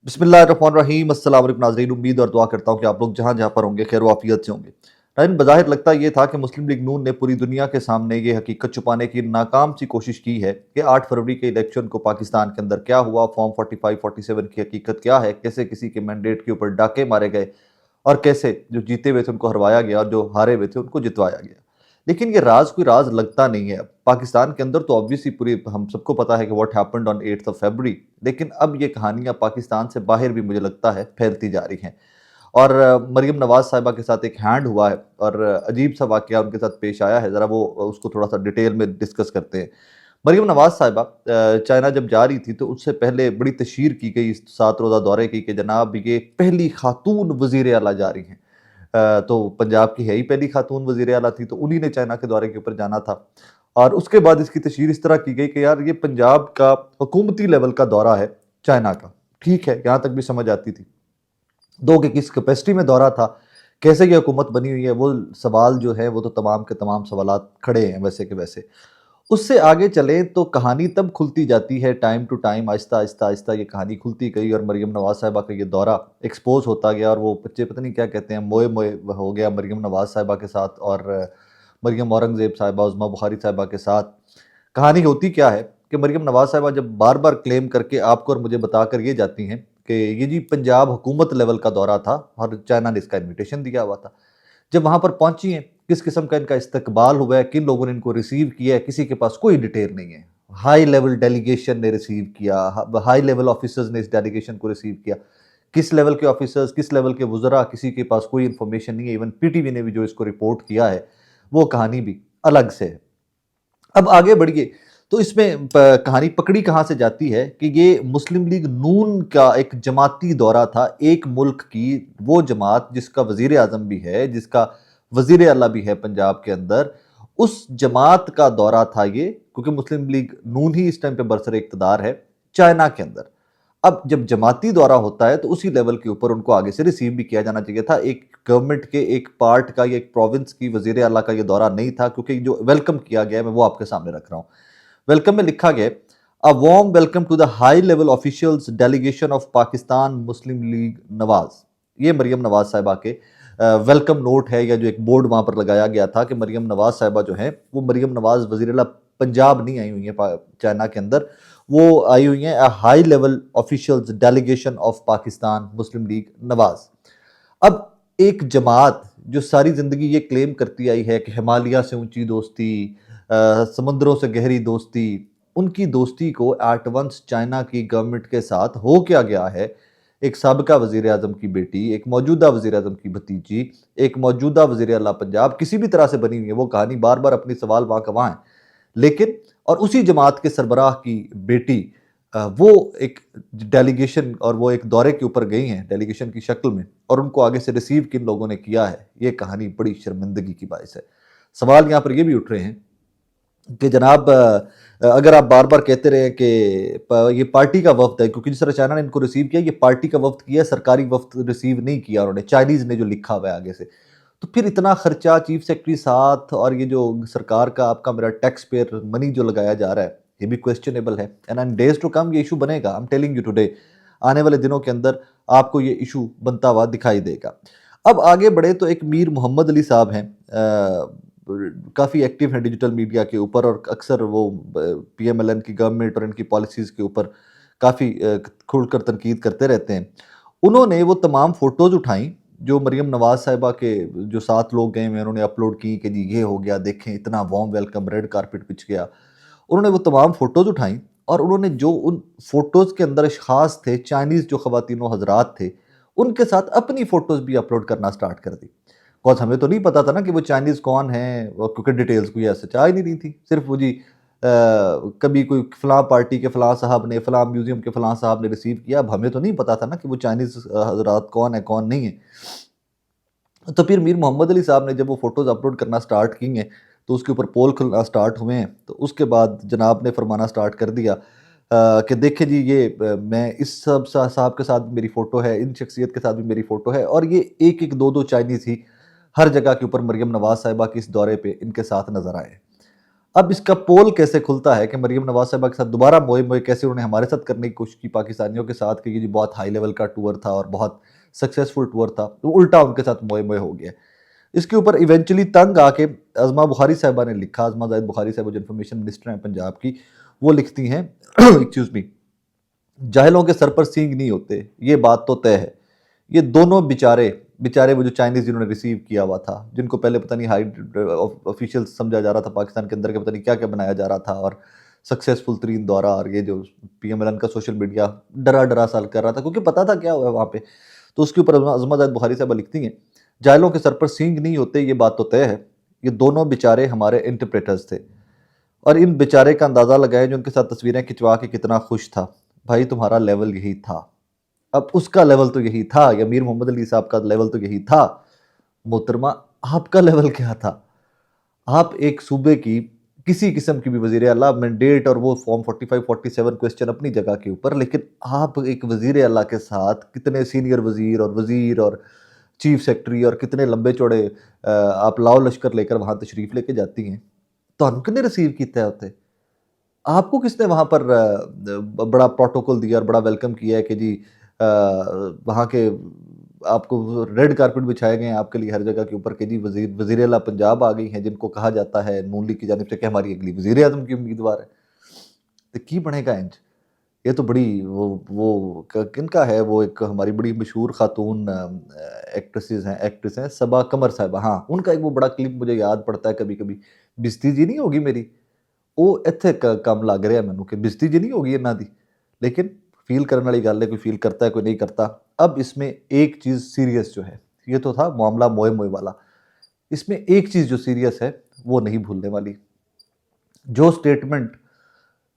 बिस्मिल्लाहिर्रहमानिर्रहीम अस्सलाम वालेकुम नाज़रीन। उम्मीद और दुआ करता हूँ कि आप लोग जहाँ जहाँ पर होंगे खैर वाफियत से होंगे। लेकिन बज़ाहिर लगता ये था कि मुस्लिम लीग नून ने पूरी दुनिया के सामने ये हकीकत छुपाने की नाकाम सी कोशिश की है कि 8 फरवरी के इलेक्शन को पाकिस्तान के अंदर क्या हुआ, फॉर्म 45 47 की हकीकत क्या है, कैसे किसी के मैंडेट के ऊपर डाके मारे गए और कैसे जो जीते हुए थे उनको हरवाया गया और जो हारे हुए थे उनको जितवाया गया। लेकिन ये राज कोई राज लगता नहीं है। अब पाकिस्तान के अंदर तो ऑब्वियसली पूरी हम सबको पता है कि what happened on 8th of February, लेकिन अब ये कहानियां पाकिस्तान से बाहर भी मुझे लगता है फैलती जा रही हैं। और मरियम नवाज साहिबा के साथ एक हैंड हुआ है और अजीब सा वाकया उनके साथ पेश आया है। ज़रा वो उसको थोड़ा सा डिटेल में डिस्कस करते हैं। मरियम नवाज साहिबा चाइना जब जा रही थी तो उससे पहले बड़ी तशहीर की गई इस 7 रोज़ा दौरे की कि जनाब ये पहली खातून वज़ीर आला जा रही हैं। तो पंजाब की है ही पहली खातून वज़ीर आला थी, तो उन्हीं ने चाइना के दौरे के ऊपर जाना था। और उसके बाद इसकी तशहीर इस तरह की गई कि यार ये पंजाब का हुकूमती लेवल का दौरा है चाइना का। ठीक है, यहाँ तक भी समझ आती थी। दो कि किस कैपेसिटी में दौरा था, कैसे ये हुकूमत बनी हुई है, वो सवाल जो है वो तो तमाम के तमाम सवालात खड़े हैं वैसे के वैसे। उससे आगे चलें तो कहानी तब खुलती जाती है time to time, Aahista Aahista Aahista ये कहानी खुलती गई और मरियम नवाज साहिबा का ये दौरा एक्सपोज होता गया और वो बच्चे पता नहीं क्या कहते हैं मोए मोए हो गया मरियम नवाज साहिबा के साथ और मरियम औरंगजेब साहिबा, उज़मा बुखारी साहिबा के साथ। कहानी होती क्या है कि मरियम नवाज साहिबा जब बार बार क्लेम करके आपको और मुझे बताकर ये जाती हैं कि ये जी पंजाब हुकूमत लेवल का दौरा था और चाइना ने इसका इन्विटेशन दिया हुआ था। जब वहाँ पर पहुँची हैं, किस किस्म का इनका इस्तकबाल हुआ है, किन लोगों ने इनको रिसीव किया है, किसी के पास कोई डिटेल नहीं है। हाई लेवल डेलीगेशन ने रिसीव किया, हाई लेवल ऑफिसर्स ने इस डेलीगेशन को रिसीव किया। किस लेवल के ऑफिसर्स, किस लेवल के वुज़रा, किसी के पास कोई इन्फॉर्मेशन नहीं है। इवन पीटीवी ने भी जो इसको रिपोर्ट किया है, वो कहानी भी अलग से है। अब आगे बढ़िए तो इसमें कहानी पकड़ी कहाँ से जाती है कि ये मुस्लिम लीग नून का एक जमाती दौरा था, एक मुल्क की वो जमात जिसका वजीर आजम भी है, जिसका वजीर अला भी है पंजाब के अंदर, उस जमात का दौरा था ये, क्योंकि मुस्लिम लीग नून ही इस टाइम पे बरसरे इक़्तिदार है चाइना के अंदर। अब जब जमाती दौरा होता है तो उसी लेवल के ऊपर उनको आगे से रिसीव भी किया जाना चाहिए था। एक गवर्नमेंट के एक पार्ट का या एक प्रोविंस की वजीर आला का ये दौरा नहीं था, क्योंकि जो वेलकम किया गया मैं वो आपके सामने रख रहा हूँ। वेलकम में लिखा गया a warm welcome to the high level officials delegation of Pakistan Muslim League Nawaz. ये मरियम नवाज साहिबा के वेलकम नोट है, या जो एक बोर्ड वहां पर लगाया गया था कि मरियम नवाज साहिबा जो है वो मरियम नवाज वजीर पंजाब नहीं आई हुई है चाइना के अंदर, वो आई हुई हैं high level officials delegation of Pakistan Muslim League Nawaz. अब एक जमात जो सारी जिंदगी ये क्लेम करती आई है कि हिमालय से ऊंची दोस्ती, समुद्रों से गहरी दोस्ती, उनकी दोस्ती को एट वंस चाइना की गवर्नमेंट के साथ हो क्या गया है। एक साबिका वजीर आजम की बेटी, एक मौजूदा वजीर आजम की भतीजी, एक मौजूदा वजीर अला पंजाब किसी भी तरह से बनी हुई है, वो कहानी बार बार अपनी सवाल वहाँ का वहाँ है। लेकिन और उसी जमात के सरबराह की बेटी वो एक डेलीगेशन और वो एक दौरे के ऊपर गई हैं डेलीगेशन की शक्ल में, और उनको आगे से रिसीव किन लोगों ने किया है, ये कहानी बड़ी शर्मिंदगी की बाइस है। सवाल यहाँ पर ये भी उठ रहे हैं कि जनाब अगर आप बार बार कहते रहे कि ये पार्टी का वफ्द है, क्योंकि जिस तरह चाइना ने इनको रिसीव किया, ये पार्टी का वफ्द किया, सरकारी वफ्द रिसीव नहीं किया उन्होंने, चाइनीज ने जो लिखा हुआ है आगे से, तो फिर इतना खर्चा चीफ सेक्रेटरी साथ और ये जो सरकार का आपका मेरा टैक्स पेयर मनी जो लगाया जा रहा है, ये भी क्वेश्चनेबल है। And in days to come ये इशू बनेगा, I am telling you today, आने वाले दिनों के अंदर आपको ये इशू बनता हुआ दिखाई देगा। अब आगे बढ़े तो एक मीर मोहम्मद अली साहब हैं, काफ़ी एक्टिव हैं डिजिटल मीडिया के ऊपर और अक्सर वो पीएमएलएन की गवर्नमेंट और इनकी पॉलिसीज़ के ऊपर काफ़ी खुलकर तनकीद करते रहते हैं। उन्होंने वो तमाम फ़ोटोज़ उठाई जो मरियम नवाज साहिबा के जो 7 लोग गए हैं उन्होंने अपलोड की कि जी ये हो गया, देखें इतना वार्म वेलकम, रेड कारपेट बिछ गया। उन्होंने वो तमाम फ़ोटोज़ उठाई और उन्होंने जो उन फ़ोटोज़ के अंदर अशख़ास थे, चाइनीज़ जो ख़वातीन हज़रात थे, उनके साथ अपनी फ़ोटोज़ भी अपलोड करना स्टार्ट कर दी। बिकॉज़ हमें तो नहीं पता था ना कि वो चाइनीज़ कौन हैं, क्योंकि डिटेल्स कोई ऐसे आ ही नहीं रही थी। सिर्फ वो जी कभी कोई फ़लाँ पार्टी के फ़लाँ साहब ने, फ़लाँ म्यूज़ियम के फ़लाँ साहब ने रिसीव किया। अब हमें तो नहीं पता था ना कि वो चाइनीज़ हज़रात कौन है, कौन नहीं है। तो फिर मीर मोहम्मद अली साहब ने जब वो फ़ोटोज़ अपलोड करना स्टार्ट की हैं, तो उसके ऊपर पोल खुलना स्टार्ट हुए हैं। तो उसके बाद जनाब ने फरमाना स्टार्ट कर दिया कि देखें जी ये मैं इस सब साहब के साथ भी मेरी फ़ोटो है, इन शख्सियत के साथ भी मेरी फ़ोटो है, और ये एक-एक, दो-दो चाइनीज़ ही हर जगह के ऊपर मरियम नवाज़ साहिबा के इस दौरे पे इनके साथ नज़र आए। अब इसका पोल कैसे खुलता है कि मरीम नवाज साहिबा के साथ दोबारा मोए मोए कैसे उन्होंने हमारे साथ करने की कोशिश की पाकिस्तानियों के साथ कि ये जी बहुत हाई लेवल का टूर था और बहुत सक्सेसफुल टूर था, तो उल्टा उनके साथ मोए मोए हो गया। इसके ऊपर इवेंचुअली तंग आके अज़मा बुखारी साहिबा ने लिखा, अज़मा जाहिद बुखारी साहिबा जो इन्फॉर्मेशन मिनिस्टर हैं पंजाब की, वो लिखती हैं एक्सक्यूज मी, जाहिलों के सर पर सींग नहीं होते, ये बात तो तय है। ये दोनों बेचारे बेचारे वो जो चाइनीज़ जिन्होंने रिसीव किया हुआ था, जिनको पहले पता नहीं हाई ऑफिशियल समझा जा रहा था पाकिस्तान के अंदर के, पता नहीं क्या क्या बनाया जा रहा था, और सक्सेसफुल तरीन दौरा, और ये जो पीएमएलएन का सोशल मीडिया डरा डरा साल कर रहा था क्योंकि पता था क्या हुआ है वहाँ पे। तो उसके ऊपर अज़मा जाहिद बुखारी साहबा लिखती हैं, जाहिलों के सर पर सींग नहीं होते, ये बात तो तय है। ये दोनों बेचारे हमारे इंटरप्रेटर्स थे, और इन बेचारे का अंदाज़ा लगाए जो उनके साथ तस्वीरें खिंचवा के कितना खुश था। भाई तुम्हारा लेवल यही था, अब उसका लेवल तो यही था, या मीर मोहम्मद अली साहब का लेवल तो यही था। मोहतरमा, आपका लेवल क्या था? आप एक सूबे की किसी किस्म की भी वजीर आला, मैंडेट और वो फॉर्म 45 47 क्वेश्चन अपनी जगह के ऊपर, लेकिन आप एक वजीर आला के साथ कितने सीनियर वजीर और चीफ सेक्रेटरी और कितने लंबे चौड़े आप लाओ लश्कर लेकर वहां तशरीफ लेके जाती हैं, तो हमने रिसीव किया होते। आपको किसने वहां पर बड़ा प्रोटोकॉल दिया और बड़ा वेलकम किया है कि जी वहाँ के आपको रेड कारपेट बिछाए गए हैं आपके लिए हर जगह के ऊपर कि जी वजीर आला पंजाब आ गई हैं, जिनको कहा जाता है नून लीग की जानिब से कि हमारी अगली वजीर आजम की उम्मीदवार है। तो की बनेगा इंज, ये तो बड़ी वो किनका है, वो एक हमारी बड़ी मशहूर खातून एक्ट्रेस हैं सबा कमर साहिबा, हाँ उनका एक वो बड़ा क्लिप मुझे याद पड़ता है कभी कभी, बिस्ती जी नहीं होगी मेरी, ਉਹ ਇੱਥੇ ਕੰਮ ਲੱਗ ਰਿਹਾ ਮੈਨੂੰ कि बिजती जी नहीं होगी इन्हों दी, लेकिन फील करने वाली गल है, कोई फील करता है कोई नहीं करता। अब इसमें एक चीज़ सीरियस जो है, ये तो था मामला मोए मोए वाला, इसमें एक चीज़ जो सीरियस है वो नहीं भूलने वाली। जो स्टेटमेंट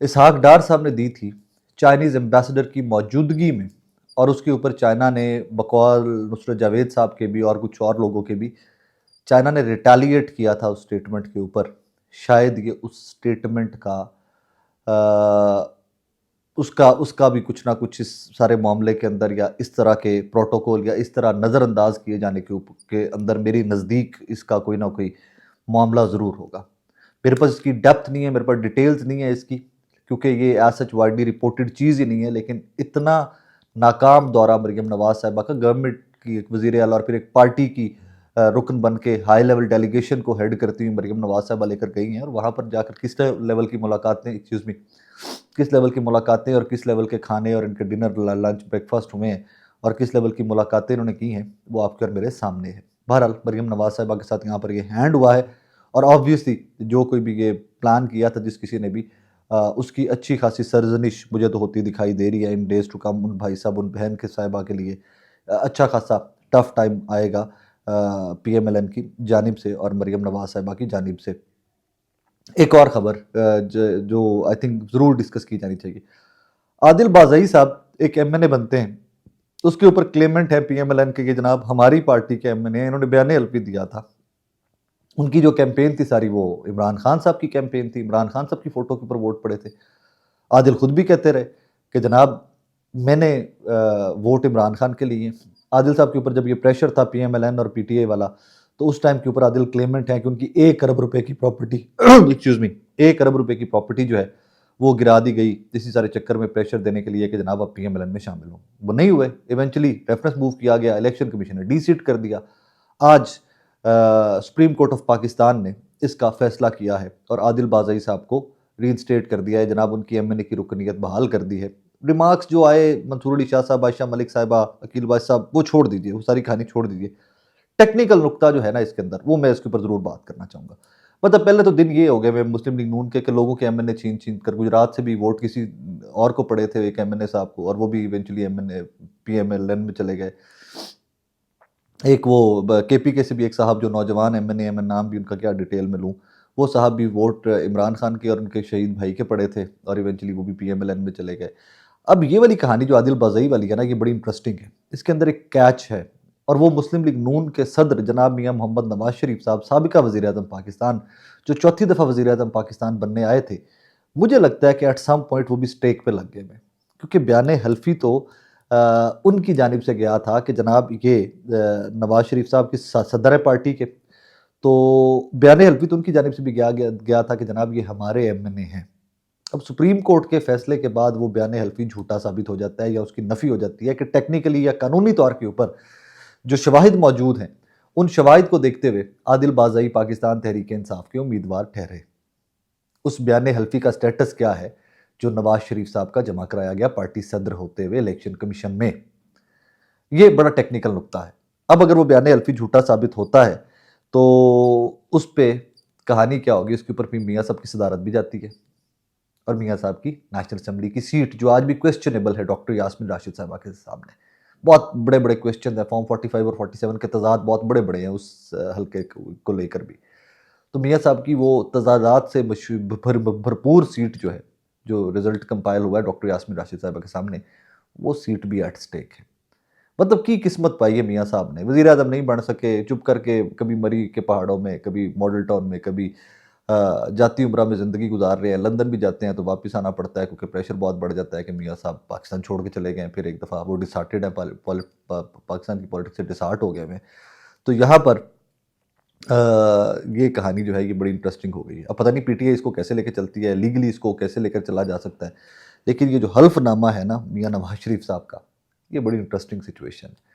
इसहाक डार साहब ने दी थी चाइनीज़ एम्बेसडर की मौजूदगी में, और उसके ऊपर चाइना ने बकौल नुसरत जावेद साहब के भी और कुछ और लोगों के भी चाइना ने रिटेलिएट किया था उस स्टेटमेंट के ऊपर, शायद ये उस स्टेटमेंट का उसका उसका भी कुछ ना कुछ इस सारे मामले के अंदर, या इस तरह के प्रोटोकॉल या इस तरह नज़रअंदाज किए जाने के अंदर मेरी नज़दीक इसका कोई ना कोई मामला ज़रूर होगा। मेरे पास इसकी डेप्थ नहीं है, मेरे पास डिटेल्स नहीं है इसकी, क्योंकि ये एज सच वाइडली रिपोर्टेड चीज़ ही नहीं है, लेकिन इतना नाकाम दौरा मरीम नवाज साहिबा का, गवर्नमेंट की एक वज़ीर आला और फिर एक पार्टी की रुकन बन के हाई लेवल डेलीगेशन को हेड करती हुई मरीम नवाज साहिबा लेकर गई हैं, और वहाँ पर जाकर किस लेवल की मुलाकातें, एक्सक्यूज़ मी, किस लेवल की मुलाकातें और किस लेवल के खाने और इनके डिनर लंच ब्रेकफास्ट हुए हैं और किस लेवल की मुलाकातें इन्होंने की हैं, वो आपके और मेरे सामने है। बहरहाल मरीम नवाज साहिबा के साथ यहाँ पर ये हैंड हुआ है, और ऑब्वियसली जो कोई भी ये प्लान किया था जिस किसी ने भी, उसकी अच्छी खासी सरजनिश मुझे तो होती दिखाई दे रही है इन डेज टू कम। उन भाई साहब, उन बहन के साहिबा के लिए अच्छा खासा टफ टाइम आएगा पीएमएलएन की जानिब से और मरीम नवाज साहिबा की जानिब से। एक और खबर जो आई थिंक ज़रूर डिस्कस की जानी चाहिए, आदिल बाज़ई साहब एक एमएनए बनते हैं, तो उसके ऊपर क्लेमेंट है पीएमएलएन के कि जनाब हमारी पार्टी के एमएनए, इन्होंने बयान एलपी दिया था। उनकी जो कैंपेन थी सारी वो इमरान खान साहब की कैंपेन थी, इमरान खान साहब की फ़ोटो के ऊपर वोट पड़े थे। आदिल खुद भी कहते रहे कि जनाब मैंने वोट इमरान खान के लिए। आदिल साहब के ऊपर जब ये प्रेशर था पीएमएलएन और पीटीआई वाला, तो उस टाइम के ऊपर आदिल क्लेमेंट है कि उनकी 1 अरब रुपए की प्रॉपर्टी एक्सक्यूज़ मी, 1 अरब रुपए की प्रॉपर्टी जो है वो गिरा दी गई इसी सारे चक्कर में प्रेशर देने के लिए कि जनाब आप पीएमएलएन में शामिल हो। वो नहीं हुए, इवेंचुअली रेफरेंस मूव किया गया, इलेक्शन कमीशन ने डीसीट कर दिया। आज सुप्रीम कोर्ट ऑफ पाकिस्तान ने इसका फैसला किया है और आदिल बाज़ई साहब को रीइंस्टेट कर दिया है, जनाब उनकी एमएनए की रुकनीत बहाल कर दी है। रिमार्क्स जो आए मंसूर अली शाह साहब, बादशाह मलिक साहिबा, अकील बाज साहब, वो छोड़ दीजिए, वो सारी कहानी छोड़ दीजिए। टेक्निकल नुकता जो है ना इसके अंदर, वो मैं इसके ऊपर ज़रूर बात करना चाहूँगा। मतलब पहले तो दिन ये हो गए, मैं मुस्लिम लीग नून के लोगों के एमएनए छीन छीन कर, गुजरात से भी वोट किसी और को पड़े थे, एक एमएनए साहब को, और वो भी इवेंचुअली एमएनए पीएमएलएन में चले गए। एक वो केपीके से भी एक साहब जो नौजवान एमएनए है, मैं नाम भी उनका क्या डिटेल में लूँ, वो साहब भी वोट इमरान खान के और उनके शहीद भाई के पड़े थे, और इवेंचुअली वो भी पीएमएलएन में चले गए। अब ये वाली कहानी जो आदिल बाज़ई वाली है ना, ये बड़ी इंटरेस्टिंग है। इसके अंदर एक कैच है, और वो मुस्लिम लीग नून के सदर जनाब मियाँ मोहम्मद नवाज शरीफ साहब, साबिका वज़ीर आज़म पाकिस्तान, जो चौथी दफ़ा वज़ीर आज़म पाकिस्तान बनने आए थे, मुझे लगता है कि एट सम पॉइंट वो भी स्टेक पे लग गए में, क्योंकि बयान हल्फी तो उनकी जानिब से गया था कि जनाब ये नवाज शरीफ साहब की सदर है पार्टी के, तो बयान हल्फी तो उनकी जानिब से भी गया था कि जनाब ये हमारे एमएनए हैं। अब सुप्रीम कोर्ट के फैसले के बाद वो बयान हल्फी झूठा साबित हो जाता है या उसकी नफ़ी हो जाती है कि टेक्निकली या कानूनी तौर के ऊपर जो शवाहिद मौजूद हैं, उन शवाहिद को देखते हुए आदिल बाज़ई पाकिस्तान तहरीक इंसाफ के उम्मीदवार ठहरे। उस बयान हल्फी का स्टेटस क्या है जो नवाज शरीफ साहब का जमा कराया गया पार्टी सदर होते हुए इलेक्शन कमीशन में? ये बड़ा टेक्निकल नुक्ता है। अब अगर वो बयान हल्फी झूठा साबित होता है तो उस पे कहानी क्या होगी, उसके ऊपर फिर मियाँ साहब की सदारत भी जाती है और मियाँ साहब की नेशनल असेंबली की सीट जो आज भी क्वेश्चनेबल है डॉक्टर यास्मीन राशिद साहबा के सामने। बहुत बड़े-बड़े क्वेश्चन हैं, फॉर्म 45 और 47 के तज़ाद बहुत बड़े-बड़े हैं उस हल्के को लेकर भी। तो मियाँ साहब की वो तज़ादात से भरपूर सीट जो है, जो रिज़ल्ट कंपाइल हुआ है डॉक्टर यास्मीन राशिद साहबा के सामने, वो सीट भी एट स्टेक है। मतलब की किस्मत पाई है मियाँ साहब ने, वज़ीर-ए-आज़म नहीं बन सके, चुप करके कभी मरी के पहाड़ों में, कभी मॉडल टाउन में, कभी जाती उम्रा में ज़िंदगी गुज़ार रहे हैं। लंदन भी जाते हैं तो वापस आना पड़ता है क्योंकि प्रेशर बहुत बढ़ जाता है कि मियाँ साहब पाकिस्तान छोड़ के चले गए हैं। फिर एक दफ़ा वो डिसहार्टेड है, पाकिस्तान की पॉलिटिक्स से डिसहार्ट हो गए हैं। तो यहाँ पर ये कहानी जो है ये बड़ी इंटरेस्टिंग हो गई है। अब पता नहीं पीटीआई इसको कैसे लेके चलती है, लीगली इसको कैसे लेकर चला जा सकता है। लेकिन ये जो हल्फनामा है ना मियाँ नवाज शरीफ साहब का, ये बड़ी इंटरेस्टिंग सिचुएशन है।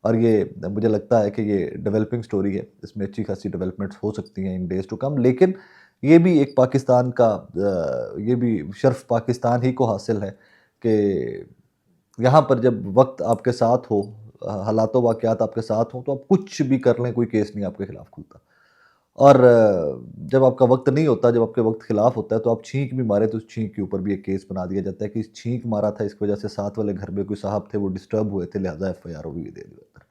और ये मुझे लगता है कि ये डेवलपिंग स्टोरी है, इसमें अच्छी खासी डेवलपमेंट्स हो सकती हैं इन डेज़ टू कम। लेकिन ये भी एक पाकिस्तान का ये भी शर्फ़ पाकिस्तान ही को हासिल है कि यहाँ पर जब वक़्त आपके साथ हो, हालातों वाक़यात आपके साथ हों, तो आप कुछ भी कर लें, कोई केस नहीं आपके खिलाफ खुलता। और जब आपका वक़्त नहीं होता, जब आपके वक़्त खिलाफ होता है, तो आप छींक भी मारें, तो उस छींक के ऊपर भी एक केस बना दिया जाता है कि इस छींक मारा था, इस वजह से साथ वाले घर में कोई साहब थे, वो डिस्टर्ब हुए थे, लिहाज़ा एफ़आईआर होगी दे दी अंदर।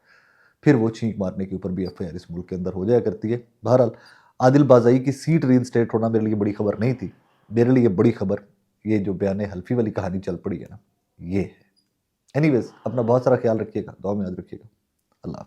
फिर वो छींक मारने के ऊपर भी एफ़आईआर इस मुल्क के अंदर हो जाया करती है। बहरहाल, आदिल बाज़ई की सीट रीइंस्टेट होना मेरे लिए बड़ी खबर नहीं थी। मेरे लिए बड़ी खबर, ये जो बयान हल्फी वाली कहानी चल पड़ी है ना, ये है। एनीवेज़ अपना बहुत सारा ख्याल रखिएगा, दुआ में याद रखिएगा। अल्लाह हाफ़िज़।